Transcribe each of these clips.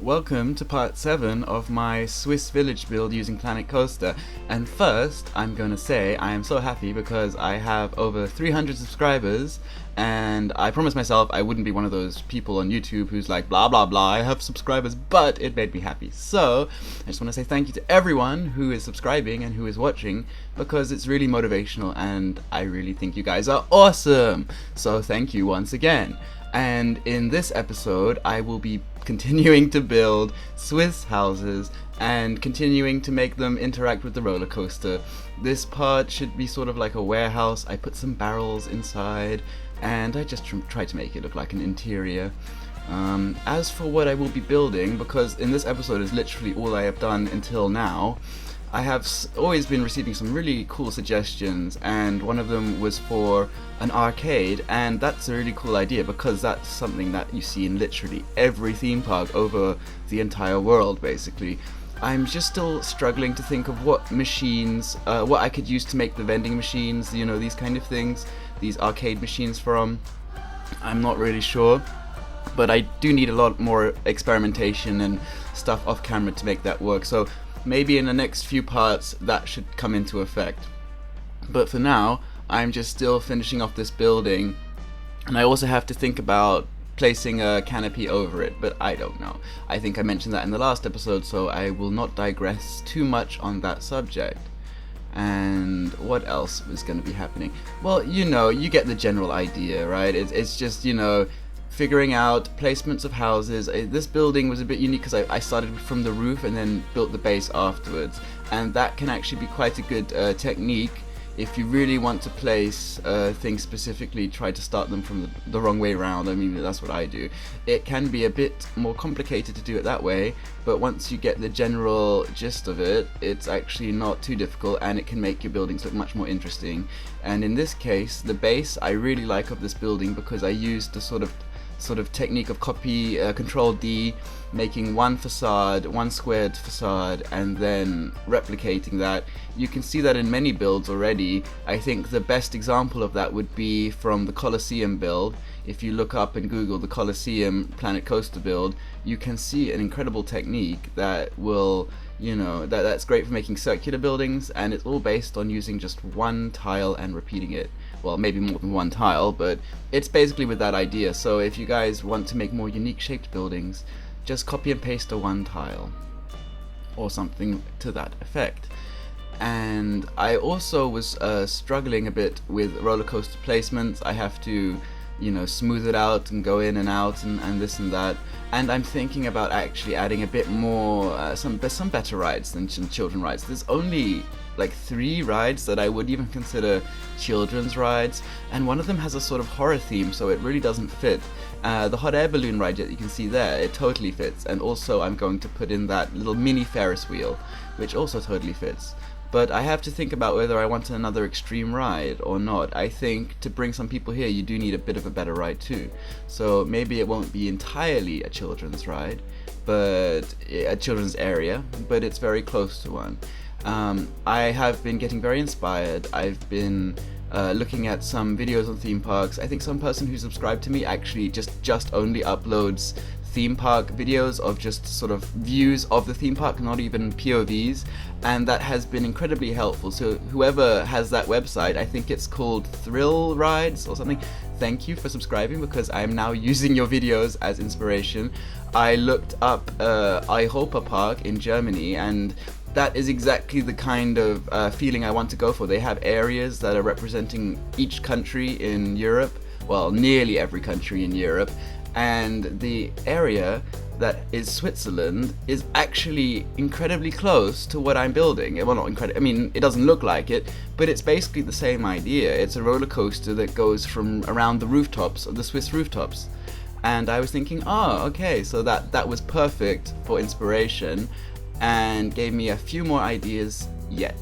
Welcome to part 7 of my Swiss village build using Planet Coaster. And first, I'm going to say I am so happy because I have over 300 subscribers, and I promised myself I wouldn't be one of those people on YouTube who's like blah blah blah, I have subscribers, but it made me happy. So I just want to say thank you to everyone who is subscribing and who is watching, because it's really motivational and I really think you guys are awesome. So thank you once again. And in this episode, I will be continuing to build Swiss houses and continuing to make them interact with the roller coaster. This part should be sort of like a warehouse. I put some barrels inside and I just try to make it look like an interior. As for what I will be building, because in this episode is literally all I have done until now, I have always been receiving some really cool suggestions, and one of them was for an arcade, and that's a really cool idea because that's something that you see in literally every theme park over the entire world, basically. I'm just still struggling to think of what machines, what I could use to make the vending machines, you know, these kind of things, these arcade machines from. I'm not really sure, but I do need a lot more experimentation and stuff off camera to make that work, so maybe in the next few parts that should come into effect. But for now, I'm just still finishing off this building, and I also have to think about placing a canopy over it, but I don't know. I think I mentioned that in the last episode, so I will not digress too much on that subject. And what else is going to be happening? Well, you know, you get the general idea, right? It's just, you know, figuring out placements of houses. This building was a bit unique because I started from the roof and then built the base afterwards, and that can actually be quite a good technique if you really want to place things specifically. Try to start them from the wrong way around. I mean, that's what I do. It can be a bit more complicated to do it that way, but once you get the general gist of it, it's actually not too difficult, and it can make your buildings look much more interesting. And in this case, the base I really like of this building because I used the sort of technique of copy control D, making one facade, one squared facade, and then replicating that. You can see that in many builds already. I think the best example of that would be from the Colosseum build. If you look up and Google the Colosseum Planet Coaster build, you can see an incredible technique that will, you know, that's great for making circular buildings, and it's all based on using just one tile and repeating it. Well, maybe more than one tile, but it's basically with that idea. So if you guys want to make more unique shaped buildings, just copy and paste a one tile or something to that effect. And I also was struggling a bit with roller coaster placements. I have to, you know, smooth it out and go in and out and this and that. And I'm thinking about actually adding a bit more, some better rides than children rides. There's only like 3 rides that I would even consider children's rides, and one of them has a sort of horror theme, so it really doesn't fit. The hot air balloon ride that you can see there, it totally fits, and also I'm going to put in that little mini Ferris wheel, which also totally fits. But I have to think about whether I want another extreme ride or not. I think to bring some people here, you do need a bit of a better ride too. So maybe it won't be entirely a children's ride, but a children's area, but it's very close to one. I have been getting very inspired. I've been looking at some videos on theme parks. I think some person who subscribed to me actually just only uploads theme park videos of just sort of views of the theme park, not even POVs, and that has been incredibly helpful. So whoever has that website, I think it's called Thrill Rides or something, thank you for subscribing, because I am now using your videos as inspiration. I looked up Europa Park in Germany, and that is exactly the kind of feeling I want to go for. They have areas that are representing each country in Europe, well, nearly every country in Europe, and the area that is Switzerland is actually incredibly close to what I'm building. Well, not incredible, I mean, it doesn't look like it, but it's basically the same idea. It's a roller coaster that goes from around the rooftops of the Swiss rooftops. And I was thinking, oh, okay, so that was perfect for inspiration, and gave me a few more ideas yet.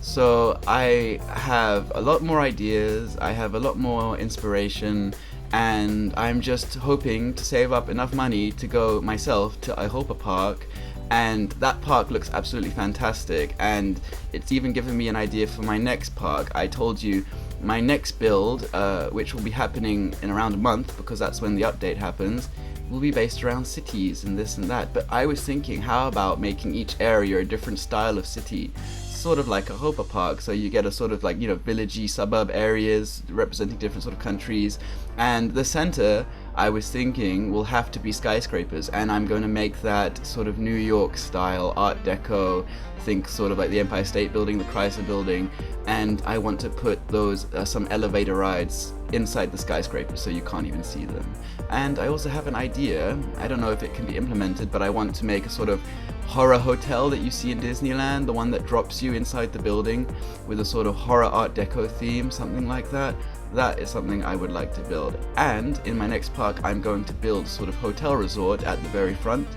So I have a lot more ideas, I have a lot more inspiration, and I'm just hoping to save up enough money to go myself to Europa Park, and that park looks absolutely fantastic, and it's even given me an idea for my next park. I told you my next build, which will be happening in around a month because that's when the update happens, will be based around cities and this and that. But I was thinking, how about making each area a different style of city? Sort of like a Hopa Park, so you get a sort of like, villagey suburb areas representing different sort of countries, and the center, I was thinking, will have to be skyscrapers, and I'm going to make that sort of New York style Art Deco. Think sort of like the Empire State Building, the Chrysler Building, and I want to put those some elevator rides inside the skyscrapers so you can't even see them. And I also have an idea, I don't know if it can be implemented, but I want to make a sort of horror hotel that you see in Disneyland, the one that drops you inside the building with a sort of horror Art Deco theme, something like that. That is something I would like to build. And in my next park, I'm going to build a sort of hotel resort at the very front,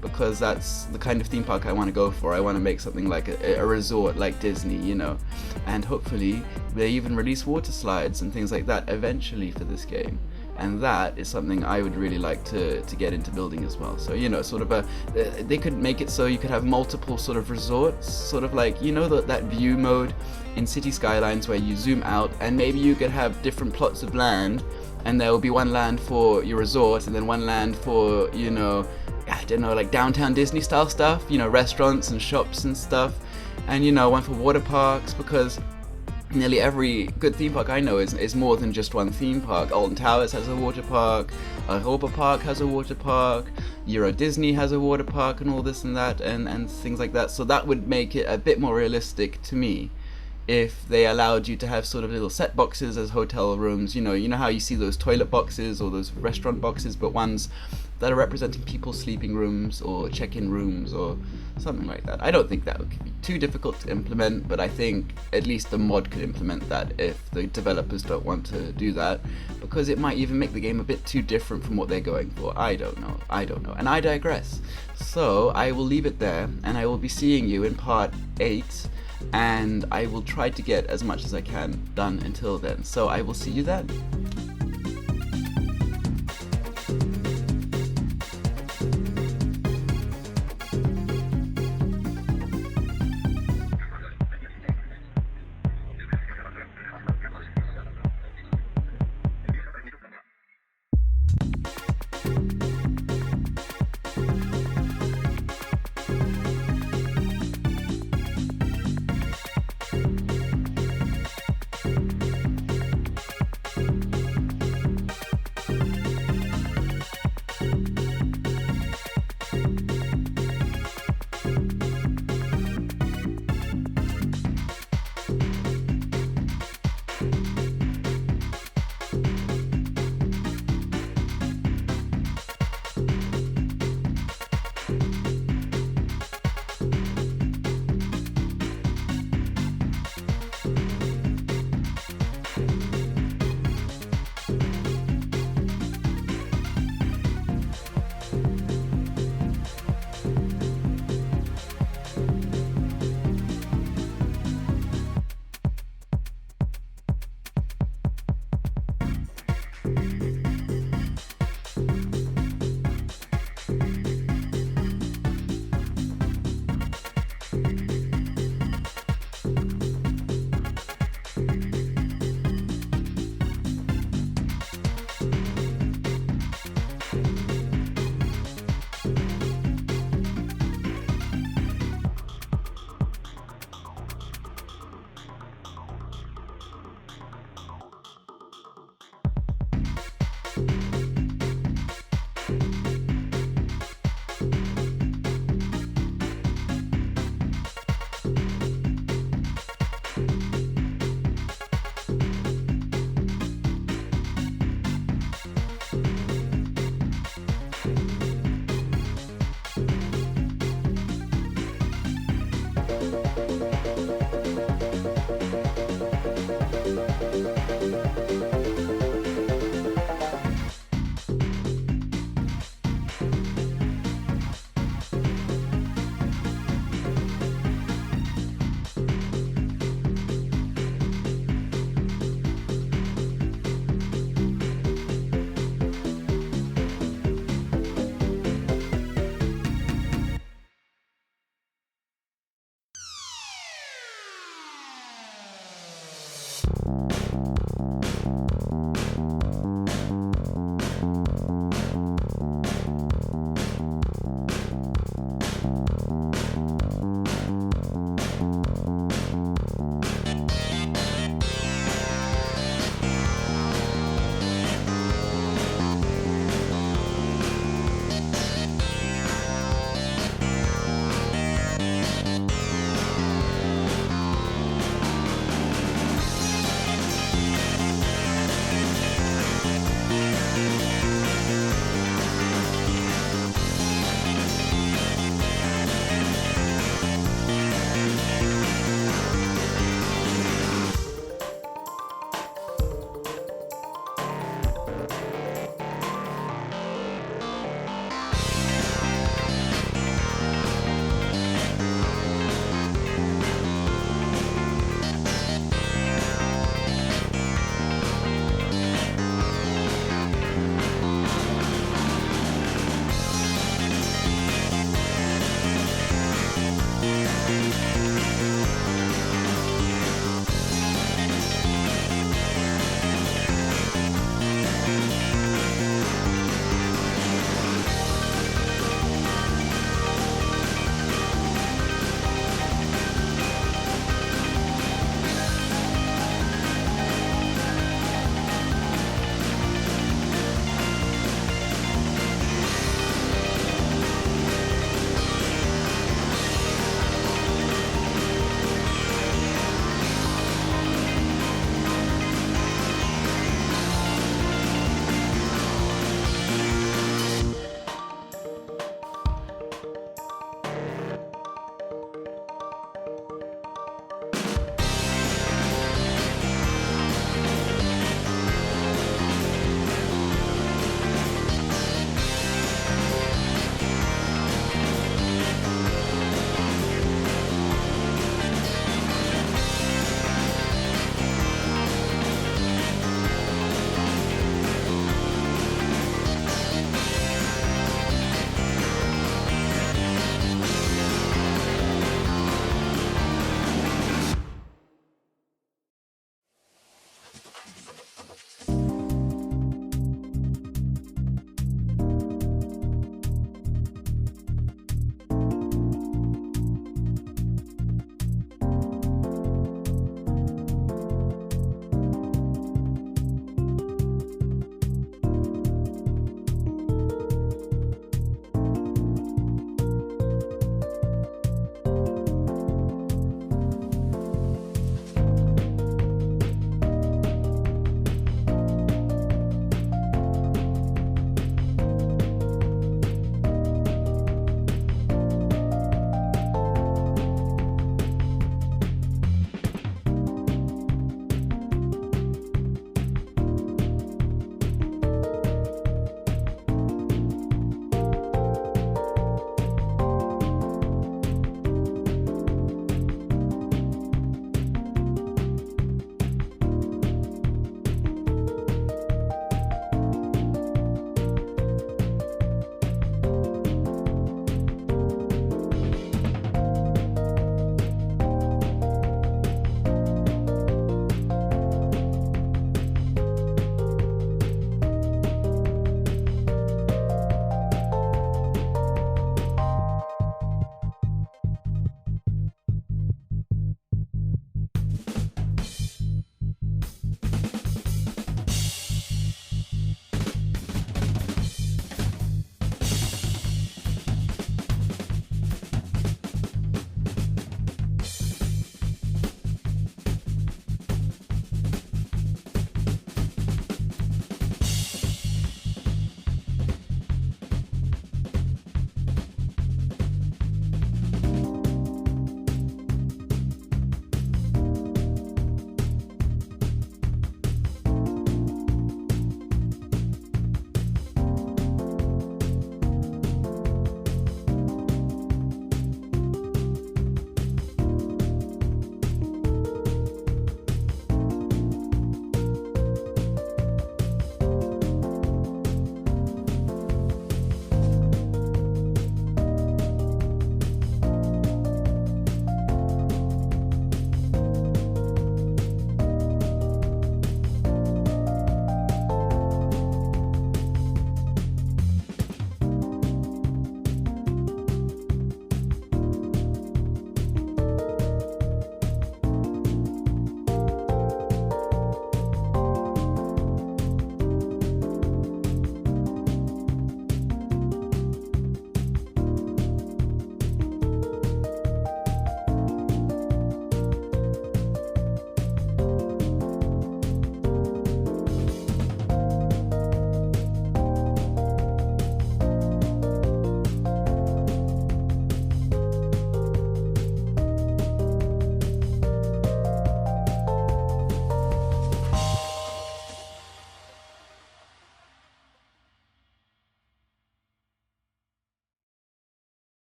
because that's the kind of theme park I want to go for. I want to make something like a resort like Disney, and hopefully they even release water slides and things like that eventually for this game. And that is something I would really like to get into building as well. So, sort of they could make it so you could have multiple sort of resorts, sort of like, that view mode in City Skylines where you zoom out, and maybe you could have different plots of land, and there will be one land for your resort, and then one land for, I don't know, like downtown Disney style stuff, restaurants and shops and stuff, and, one for water parks, because nearly every good theme park I know is more than just one theme park. Alton Towers has a water park, Hopa Park has a water park, Euro Disney has a water park, and all this and that, and things like that. So that would make it a bit more realistic to me if they allowed you to have sort of little set boxes as hotel rooms. You know how you see those toilet boxes or those restaurant boxes, but ones that are representing people's sleeping rooms or check-in rooms or something like that. I don't think that would be too difficult to implement, but I think at least the mod could implement that if the developers don't want to do that, because it might even make the game a bit too different from what they're going for. I don't know, and I digress. So I will leave it there, and I will be seeing you in part 8, and I will try to get as much as I can done until then. So I will see you then.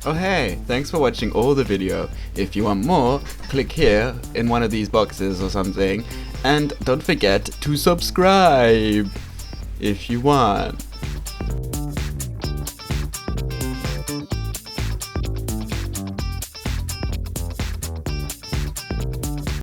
Oh hey, thanks for watching all the video. If you want more, click here in one of these boxes or something, and don't forget to subscribe if you want.